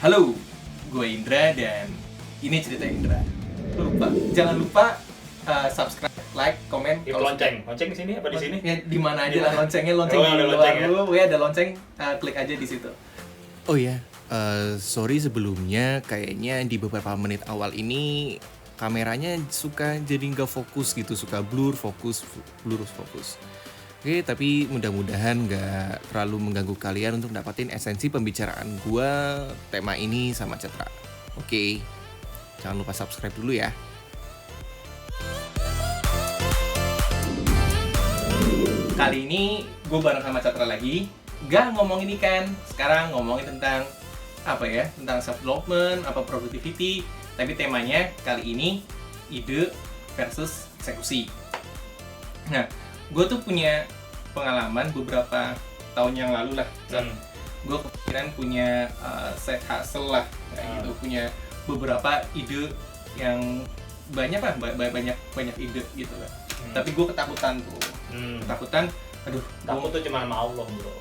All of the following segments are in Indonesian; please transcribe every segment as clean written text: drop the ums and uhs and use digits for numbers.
Halo, gue Indra dan ini cerita Indra. Jangan lupa subscribe, like, komen. Di lonceng di sini apa di sini? Ya, di mana aja lah loncengnya, Oh, di ada luar lonceng ya? dulu, ya ada lonceng, klik aja di situ. Oh ya, sorry sebelumnya kayaknya di beberapa menit awal ini kameranya suka jadi nggak fokus gitu, suka blur fokus. Oke, tapi mudah-mudahan nggak terlalu mengganggu kalian untuk dapatin esensi pembicaraan gua tema ini sama Citra. Oke, jangan lupa subscribe dulu ya. Kali ini gue bareng sama Catra lagi, gak ngomongin ikan, sekarang ngomongin tentang apa ya, tentang self development, apa productivity, tapi temanya kali ini ide versus eksekusi. Nah, gue tuh punya pengalaman beberapa tahun yang lalu lah, gue kepikiran punya side hustle lah, kayak gitu, punya beberapa ide yang banyak lah, banyak ide gitu lah. Tapi gue ketakutan tuh, aduh, Takut tuh cuma sama Allah, bro.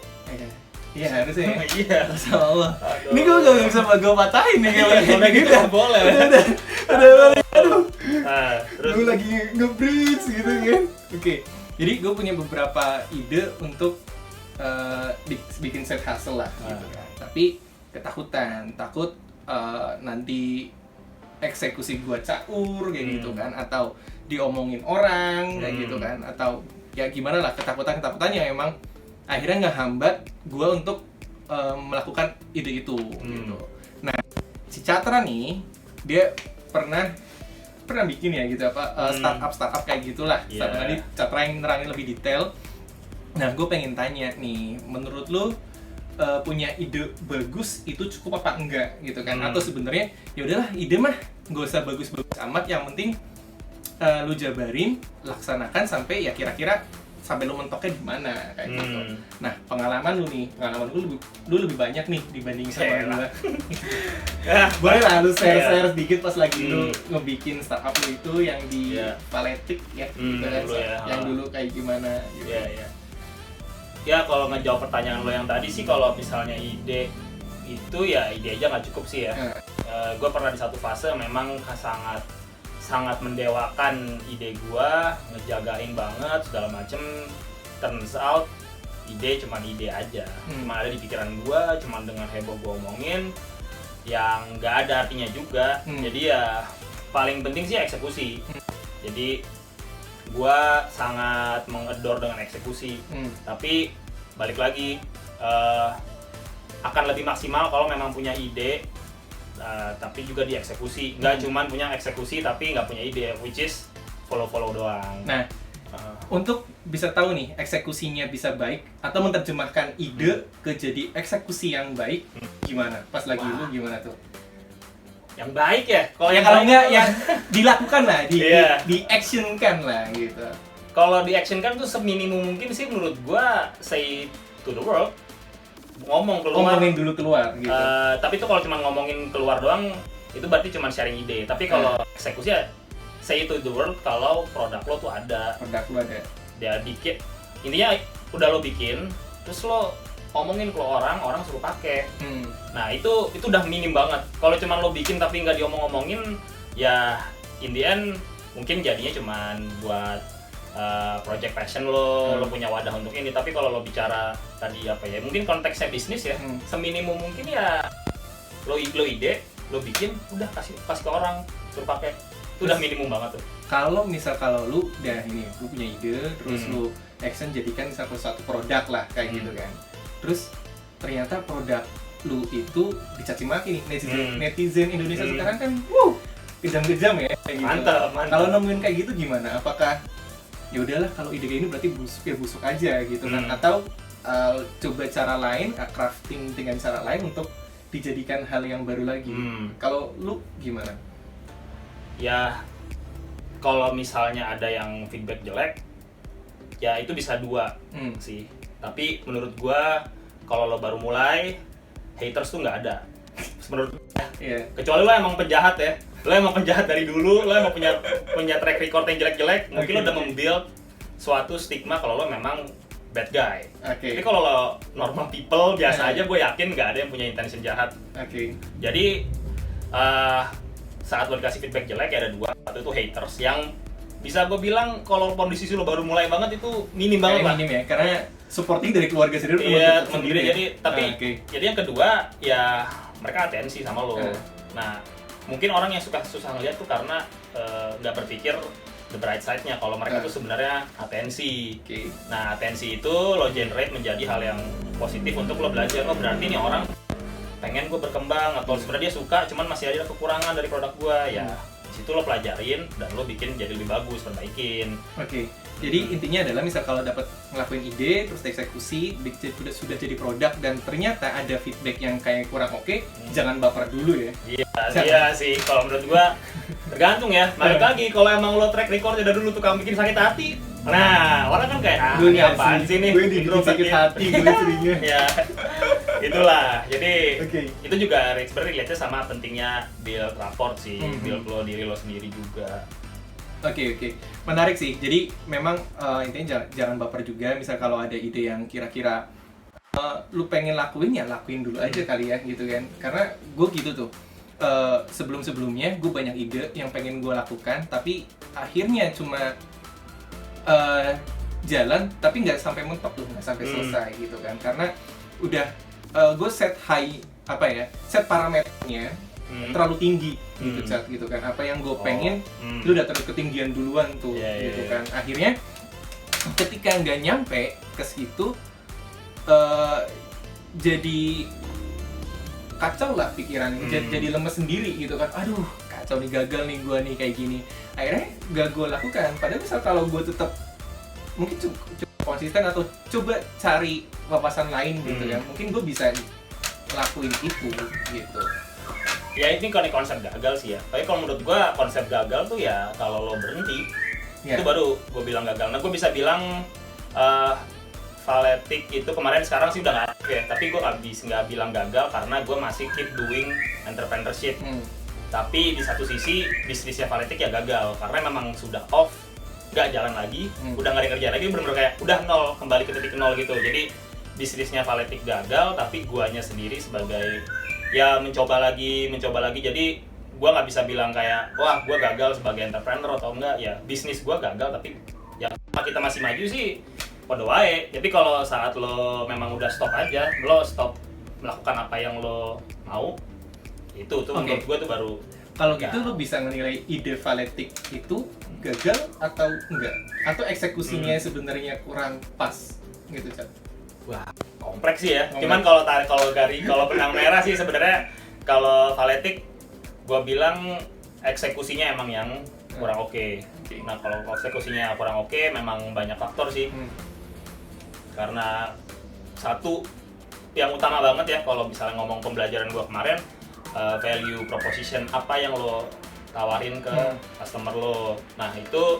Iya harusnya. Iya. Sama Allah. Aduh. Ini gue gak bisa gue patahin nih Udah gitu nggak boleh. Aduh. Nah, terus Gue lagi nge-breathe gitu kan. Oke. Jadi gue punya beberapa ide untuk bikin side hustle lah gitu kan. Tapi ketakutan, takut nanti eksekusi gue caur kayak gitu kan, atau diomongin orang kayak gitu kan, atau ya gimana lah, ketakutan yang emang akhirnya ngehambat gue untuk melakukan ide itu gitu. Nah, si Catra nih dia pernah bikin ya gitu apa startup kayak gitulah. Yeah. Tadi Catra yang nerangin lebih detail. Nah, gue pengen tanya nih, menurut lu punya ide bagus itu cukup apa enggak gitu kan? Atau sebenarnya ya udahlah, ide mah nggak usah bagus-bagus amat, yang penting lu jabarin, laksanakan sampai ya kira-kira sampai lu mentoknya di mana kayak gitu. Nah, pengalaman lu lebih banyak nih dibanding sama gue. Boleh lah lu share sedikit pas lagi lu ngebikin startup lu itu yang di Paletik ya, gitu kan, dulu ya. yang dulu kayak gimana gitu. Iya. Ya kalau ngejawab pertanyaan lo yang tadi sih, kalau misalnya ide itu ya ide aja nggak cukup sih ya. Gue pernah di satu fase memang sangat mendewakan ide gue, ngejagain banget segala macem. Turns out ide cuman ide aja, cuma ada di pikiran gue, cuma dengan heboh gue omongin yang nggak ada artinya juga. Jadi ya paling penting sih eksekusi. Jadi gue sangat mengedor dengan eksekusi, tapi balik lagi akan lebih maksimal kalau memang punya ide, tapi juga dieksekusi. Nggak cuman punya eksekusi tapi nggak punya ide, which is follow doang. Nah, untuk bisa tahu nih eksekusinya bisa baik atau menerjemahkan ide ke jadi eksekusi yang baik, gimana? Pas lagi lu gimana tuh? Yang baik ya? Kalau enggak yang dilakukan lah, Iya. actionkan lah gitu. Kalau di action kan tuh seminimum mungkin sih menurut gua, say to the world, Ngomongin dulu keluar gitu. Tapi itu kalau cuma ngomongin keluar doang, itu berarti cuma sharing ide. Tapi kalau eksekusi ya say to the world, kalau produk lo tuh ada, Produk lu ada. dia dikit, intinya udah lo bikin, terus lo omongin ke orang suruh pakai. Nah itu udah minim banget. Kalau cuma lo bikin tapi nggak diomong-omongin, ya in the end mungkin jadinya cuma buat project passion lo punya wadah untuk ini. Tapi kalau lo bicara tadi apa ya, mungkin konteksnya bisnis ya, seminimum mungkin ya lo ide, lo bikin, udah kasih ke orang suruh pakai. Itu udah minimum banget tuh. Kalau lu udah lu punya ide, terus lu action jadikan satu produk lah kayak gitu kan. Terus ternyata produk lu itu dicaci maki nih netizen Indonesia sekarang kan, kejam-kejam ya kayak gitu. Mantap. Kalau nemuin kayak gitu gimana? Apakah ya udahlah, kalau ide kayak ini berarti busuk aja gitu kan? Atau coba cara lain, crafting dengan cara lain untuk dijadikan hal yang baru lagi? Kalau lu gimana? Ya kalau misalnya ada yang feedback jelek, ya itu bisa dua sih. Tapi menurut gua kalau lo baru mulai, haters tuh nggak ada. Menurut gua, kecuali lo emang penjahat ya. Lo emang penjahat dari dulu, lo emang punya track record yang jelek-jelek, mungkin lo udah membuild suatu stigma kalau lo memang bad guy. Oke. Tapi kalau lo normal people biasa aja, gue yakin nggak ada yang punya intention jahat. Oke. Jadi saat lo dikasih feedback jelek ya ada dua. Satu itu haters yang bisa gue bilang kalau kondisi lo baru mulai banget itu minim banget lah. Minim ya, karena supporting dari keluarga sendiri. Iya, teman sendiri. Jadi tapi okay. jadi yang kedua ya mereka atensi sama lo. Nah, mungkin orang yang susah ngeliat tuh karena nggak berpikir the bright side-nya. Kalau mereka tuh sebenarnya atensi. Okay. Nah, atensi itu lo generate menjadi hal yang positif untuk lo belajar. Oh, berarti nih orang pengen gue berkembang atau sebenarnya dia suka, cuman masih ada kekurangan dari produk gue. Ya, di situ lo pelajarin dan lo bikin jadi lebih bagus, perbaikin. Oke. Jadi intinya adalah misal kalau dapat ngelakuin ide terus dieksekusi sudah jadi produk dan ternyata ada feedback yang kayak kurang oke, jangan baper dulu ya. Iya sih, kalau menurut gua tergantung ya. Balik lagi kalau emang lo track record dari dulu tukang bikin sakit hati. Nah, orang kan kayak ini apaan sih nih? Gue dibikin sakit hati gue seringnya. Ya. Itulah. Jadi itu juga sebenarnya lihatnya sama pentingnya build rapport sih, build lo diri lo sendiri juga. Oke. Menarik sih. Jadi memang intinya jangan baper juga. Misal kalau ada ide yang kira-kira lu pengen lakuin ya lakuin dulu aja kali ya gitu kan. Karena gue gitu tuh. Sebelum-sebelumnya gue banyak ide yang pengen gue lakukan, tapi akhirnya cuma jalan, tapi nggak sampai mentok tuh, nggak sampai selesai gitu kan. Karena udah gue set parameternya terlalu tinggi gitu kan. Apa yang gue pengen itu udah terlalu ketinggian duluan tuh gitu kan. Akhirnya ketika nggak nyampe ke situ jadi kacau lah pikirannya, jadi lemes sendiri gitu kan. Aduh, kacau nih, gagal nih gue nih kayak gini. Akhirnya gak gue lakukan. Padahal misal kalau gue tetap mungkin coba konsisten atau coba cari wawasan lain gitu ya, mungkin gue bisa lakuin itu gitu. Ya ini konsep gagal sih ya. Tapi kalau menurut gue konsep gagal tuh ya kalau lo berhenti itu baru gue bilang gagal. Nah gue bisa bilang Valetic itu kemarin sekarang sih udah nggak aktif ya, tapi gue nggak bilang gagal karena gue masih keep doing entrepreneurship. Tapi di satu sisi bisnisnya Valetic ya gagal karena memang sudah off, nggak jalan lagi, udah nggak ada kerjaan lagi, bener-bener kayak udah nol, kembali ke titik nol gitu. Jadi bisnisnya Valetic gagal, tapi guanya sendiri sebagai ya mencoba lagi. Jadi gue nggak bisa bilang kayak wah gue gagal sebagai entrepreneur atau enggak. Ya bisnis gue gagal, tapi ya kita masih maju sih. Podo wae. Jadi kalau saat lo memang udah stop aja, lo stop melakukan apa yang lo mau, itu tuh menurut gue tuh baru. Kalau gitu lo bisa menilai ide Valetic itu gagal atau enggak? Atau eksekusinya sebenarnya kurang pas gitu, Cak? Wah, kompleks sih ya. Cuman kalau benang merah sih sebenarnya kalau Valetic gue bilang eksekusinya emang yang kurang oke. Nah, kalau eksekusinya kurang oke memang banyak faktor sih. Karena satu yang utama banget ya kalau misalnya ngomong pembelajaran gua kemarin, value proposition, apa yang lo tawarin ke customer lo. Nah itu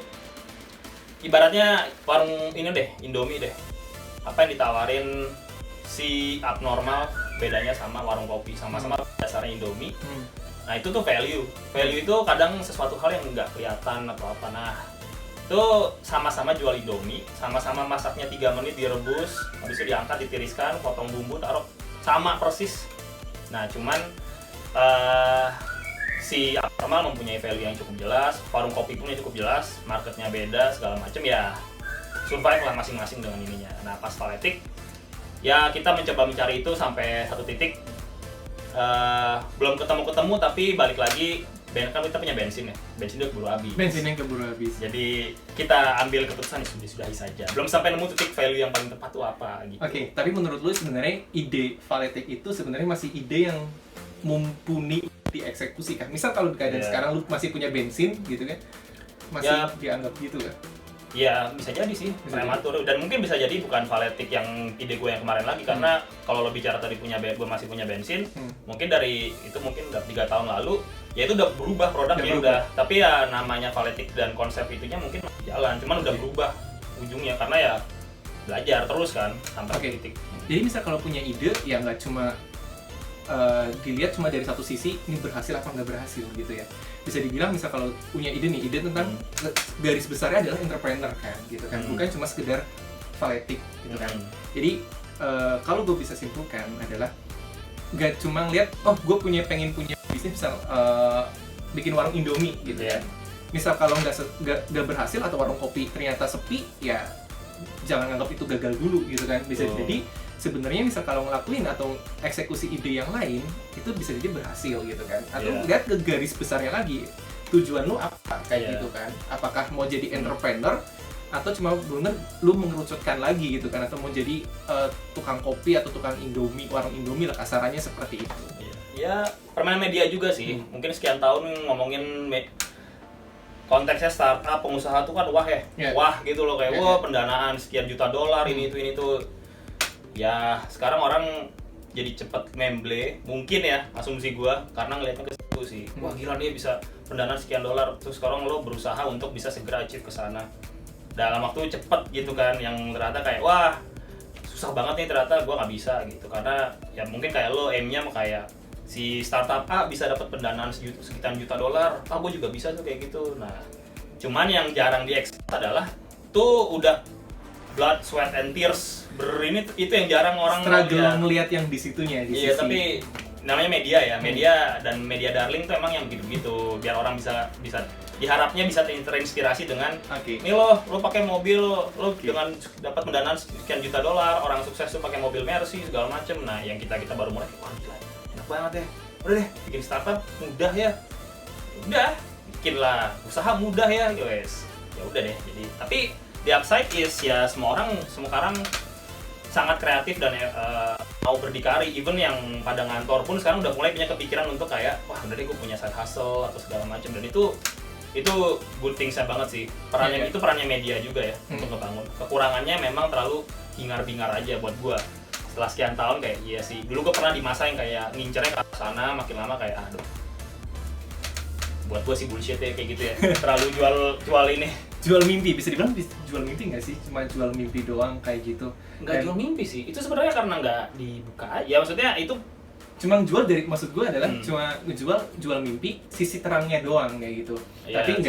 ibaratnya warung ini deh, Indomie deh, apa yang ditawarin si abnormal bedanya sama warung kopi, sama-sama dasarnya Indomie. Nah itu tuh value itu kadang sesuatu hal yang nggak kelihatan atau apa. Nah itu sama-sama jual Indomie, sama-sama masaknya 3 menit direbus, habis itu diangkat, ditiriskan, potong bumbu, taruh, sama persis. Nah cuman si abnormal mempunyai value yang cukup jelas, warung kopi punya cukup jelas, marketnya beda, segala macam ya survive lah masing-masing dengan ininya. Nah pas Valetic ya kita mencoba mencari itu sampai satu titik, belum ketemu tapi balik lagi. Kan kita punya bensin ya, bensin udah keburu habis. Bensin yang keburu habis. Jadi kita ambil keputusan sudahi saja. Belum sampai nemu titik value yang paling tepat tuh apa gitu. Oke, tapi menurut lu sebenarnya ide Valetic itu sebenarnya masih ide yang mumpuni dieksekusi kan? Misal kalau di keadaan sekarang lu masih punya bensin gitu kan, masih dianggap gitu kan? Ya bisa jadi sih, prematur. Dan mungkin bisa jadi bukan Valetic yang ide gue yang kemarin lagi, karena kalau lo bicara tadi gue masih punya bensin, mungkin dari itu mungkin udah 3 tahun lalu, ya itu udah berubah produknya udah. Tapi ya namanya Valetic dan konsep itunya mungkin masih jalan, cuman udah berubah ujungnya karena ya belajar terus kan sampai titik. Jadi misal kalau punya ide ya nggak cuma dilihat cuma dari satu sisi ini berhasil apa nggak berhasil gitu ya. Bisa dibilang misal kalau punya ide tentang garis besarnya adalah entrepreneur kan gitu kan, bukan cuma sekedar fanatik gitu kan. Jadi kalau gue bisa simpulkan adalah gak cuma lihat oh gue pengen punya bisnis misal bikin warung Indomie gitu ya. Misal kalau nggak berhasil atau warung kopi ternyata sepi, ya jangan anggap itu gagal dulu gitu kan. Bisa jadi sebenarnya misal kalau ngelakuin atau eksekusi ide yang lain itu bisa jadi berhasil gitu kan. Atau lihat ke garis besarnya lagi, tujuan lu apa kayak gitu kan. Apakah mau jadi entrepreneur atau cuma bener lu mengerucutkan lagi gitu kan, atau mau jadi tukang kopi atau tukang Indomie, warung Indomie lah kasarannya seperti itu. Ya permainan media juga sih. Mungkin sekian tahun ngomongin konteksnya startup, pengusaha tuh kan wah wah gitu loh, kayak wah pendanaan sekian juta dolar ini tuh. Ya sekarang orang jadi cepet memble mungkin ya, asumsi gua, karena ngeliatnya ke situ sih. Wah gila dia bisa pendanaan sekian dolar, terus sekarang lo berusaha untuk bisa segera achieve ke sana dalam waktu cepet gitu kan, yang ternyata kayak wah susah banget nih ternyata gua nggak bisa gitu, karena ya mungkin kayak lo aimnya kayak si startup A bisa dapat pendanaan sekitar juta dolar, gue juga bisa tuh kayak gitu. Nah, cuman yang jarang di-expect adalah tuh udah blood, sweat, and tears itu yang jarang orang struggle melihat yang di situnya. Iya, tapi namanya media ya, dan media darling tuh emang yang begitu, biar orang bisa diharapnya bisa terinspirasi dengan ini lo pakai mobil lo dengan dapat pendanaan sekian juta dolar, orang sukses tuh pakai mobil Mercy segala macem. Nah, yang kita baru mulai, wah gila, enak banget ya, udah deh bikin startup mudah ya, udah bikinlah usaha mudah ya guys, ya udah deh. Jadi tapi the upside is ya semua orang sekarang sangat kreatif dan mau berdikari, even yang pada ngantor pun sekarang udah mulai punya kepikiran untuk kayak wah udah deh gue punya side hustle atau segala macam, dan itu good things banget sih. Itu perannya media juga ya untuk ngebangun. Kekurangannya memang terlalu hingar-bingar aja buat gua. Setelah sekian tahun kayak iya sih. Dulu gua pernah di masa yang kayak ngincernya ke sana, makin lama kayak aduh. Buat gua sih bullshit ya kayak gitu ya. Terlalu jual ini. Jual mimpi, bisa dibilang jual mimpi nggak sih? Cuma jual mimpi doang kayak gitu. Nggak jual mimpi sih. Itu sebenarnya karena nggak dibuka aja. Ya maksudnya itu cuma jual dari, maksud gue adalah cuma jual mimpi sisi terangnya doang kayak gitu. Ya, tapi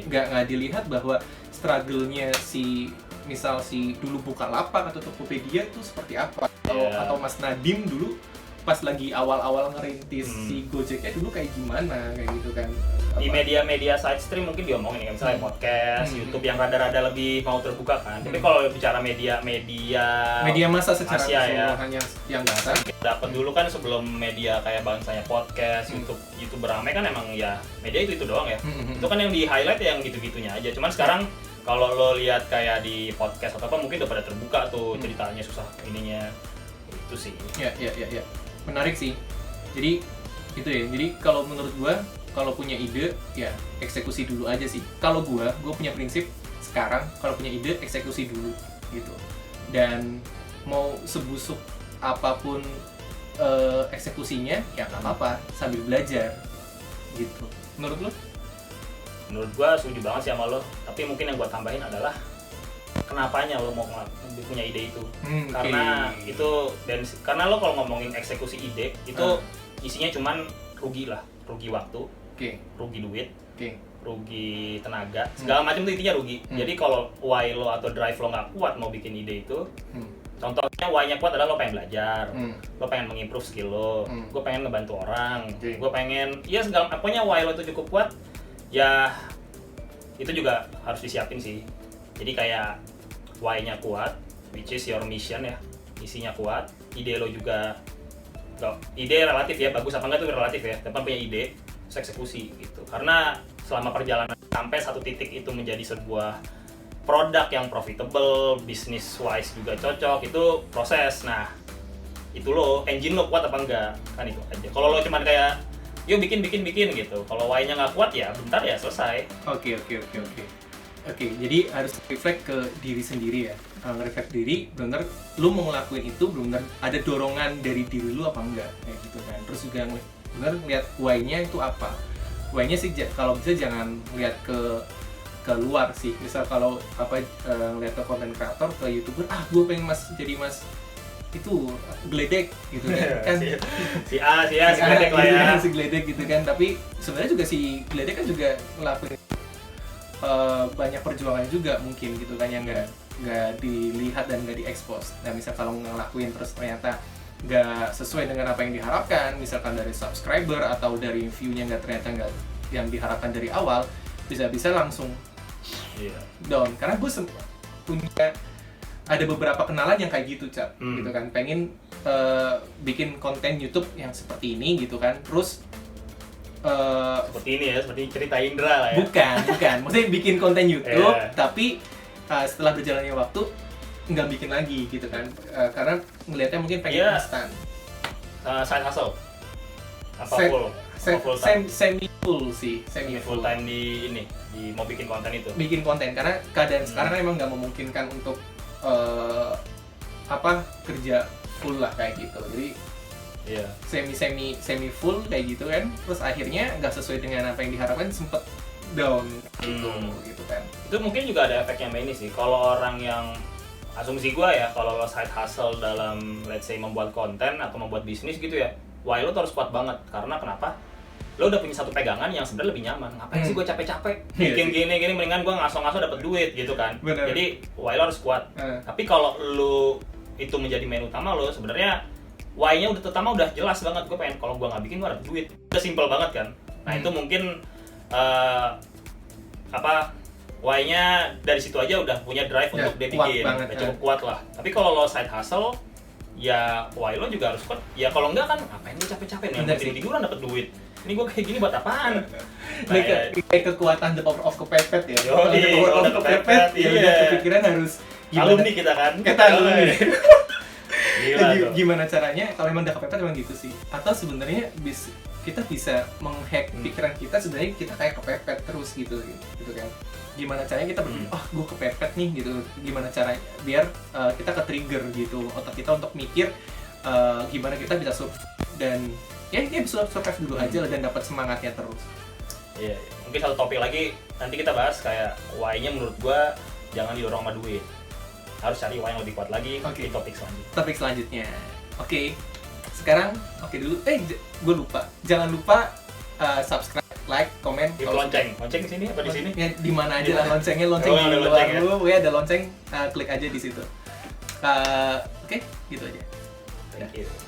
nggak dilihat bahwa struggle-nya si misal si dulu Bukalapak atau Tokopedia itu seperti apa, atau Mas Nadiem dulu pas lagi awal-awal ngerintis si Gojeknya dulu kayak gimana kayak gitu kan. Di media-media side stream mungkin diomongin kan, misalnya podcast, YouTube yang rada-rada lebih mau terbuka kan. Tapi kalau bicara media massa secara keseluruhan yang dasar dapat dulu kan sebelum media kayak bangsanya podcast, YouTube beramai kan emang ya media itu doang ya. Itu kan yang di highlight yang gitu-gitunya aja. Cuman sekarang kalau lo lihat kayak di podcast atau apa mungkin udah pada terbuka tuh ceritanya susah ininya. Itu sih. Ya. Menarik sih. Jadi itu ya. Jadi kalau menurut gua kalau punya ide ya eksekusi dulu aja sih. Kalau gua punya prinsip sekarang kalau punya ide eksekusi dulu gitu. Dan mau sebusuk apapun eksekusinya ya nggak apa-apa sambil belajar gitu. Menurut lo? Menurut gua setuju banget sih sama lo. Tapi mungkin yang gua tambahin adalah kenapanya lo mau punya ide itu. Karena itu karena lo kalau ngomongin eksekusi ide itu isinya cuman rugi waktu, rugi duit, rugi tenaga, segala macam itu intinya rugi. Jadi kalau why lo atau drive lo nggak kuat mau bikin ide itu, contohnya why-nya kuat adalah lo pengen belajar, lo pengen mengimprove skill lo, gue pengen ngebantu orang, gue pengen, ya segala pokoknya why lo itu cukup kuat, ya itu juga harus disiapin sih. Jadi kayak why-nya kuat, which is your mission ya, isinya kuat, ide lo juga, ide relatif ya, bagus apa enggak itu relatif ya, tapi punya ide, terus eksekusi gitu. Karena selama perjalanan sampai satu titik itu menjadi sebuah produk yang profitable, business wise juga cocok, itu proses. Nah, itu lo, engine lo kuat apa enggak, kan itu aja. Kalau lo cuman kayak, yuk bikin gitu, kalau why-nya nggak kuat ya bentar ya selesai. Oke, jadi harus reflect ke diri sendiri ya. Nge-reflect diri, bener lu mau ngelakuin itu, bener ada dorongan dari diri lu apa enggak kayak gitu kan. Terus juga bener ngeliat why-nya itu apa. Why-nya sih kalau bisa jangan lihat ke luar sih. Misal kalau ngeliat ke content creator, ke YouTuber, gue pengen jadi mas itu geledek gitu kan. si geledek lah ya. Si geledek gitu kan. Tapi sebenarnya juga si geledek kan juga ngelakuin banyak perjuangannya juga mungkin gitu kan, yang nggak dilihat dan nggak diekspos. Nah misal kalau ngelakuin terus ternyata nggak sesuai dengan apa yang diharapkan, misalkan dari subscriber atau dari view-nya ternyata nggak yang diharapkan dari awal, bisa-bisa langsung down. Karena gue punya ada beberapa kenalan yang kayak gitu, Cap, gitu kan, pengen bikin konten YouTube yang seperti ini gitu kan, terus seperti ini ya, seperti cerita Indra lah ya. bukan, maksudnya bikin konten YouTube, tapi setelah berjalannya waktu nggak bikin lagi gitu kan, karena ngelihatnya mungkin pengen instan. Side hustle apa full semi full sih, semi full time di ini, di mau bikin konten itu. Bikin konten karena keadaan sekarang emang nggak memungkinkan untuk kerja full lah kayak gitu. Jadi semi full kayak gitu kan, terus akhirnya nggak sesuai dengan apa yang diharapkan, sempet down gitu kan. Itu mungkin juga ada efeknya ini sih, kalau orang yang asumsi gue ya, kalau lo side hustle dalam let's say membuat konten atau membuat bisnis gitu ya, why lo harus kuat banget. Karena kenapa? Lo udah punya satu pegangan yang sebenarnya lebih nyaman. Ngapain sih gue capek-capek bikin gini mendingan gue ngaso-ngaso dapat duit gitu kan. Bener. Jadi why lo harus kuat. Tapi kalau lo itu menjadi main utama lo, sebenarnya why-nya udah jelas banget. Gue pengen, kalau gue nggak bikin gue dapat duit. Udah simple banget kan. Nah itu mungkin why-nya dari situ aja udah punya drive untuk dia bikin. Udah cukup kuat lah. Tapi kalau lo side hustle, ya why lo juga harus kuat. Ya kalau enggak kan ngapain gue capek-capek nih, yang tiduran dapat duit. Ini gue kayak gini buat apaan? Nah, kayak kekuatan the power of kepepet ya. The power of kepepet, ya udah kepikiran harus alumni kita kan. Kita alumni. Gila, gimana caranya kalau emang udah kepepet emang gitu sih? Atau sebenarnya kita bisa menghack pikiran kita, sebenarnya kita kayak kepepet terus gitu kan. Gimana caranya kita berpikir, gue kepepet nih gitu. Gimana caranya biar kita ke-trigger gitu otak kita untuk mikir gimana kita bisa survive, dan ya bisa survive dulu aja lah dan dapat semangatnya terus. Iya. Mungkin satu topik lagi nanti kita bahas, kayak why-nya menurut gua jangan didorong sama duit. Harus cari why yang lebih kuat lagi di topik selanjutnya. Topik selanjutnya. Oke. Sekarang dulu. Gue lupa. Jangan lupa subscribe, like, komen, lonceng di sini apa di sini? Ya di mana aja lah loncengnya, lonceng di luar dulu. Ya ada lonceng, klik aja di situ. Oke, gitu aja. Thank you.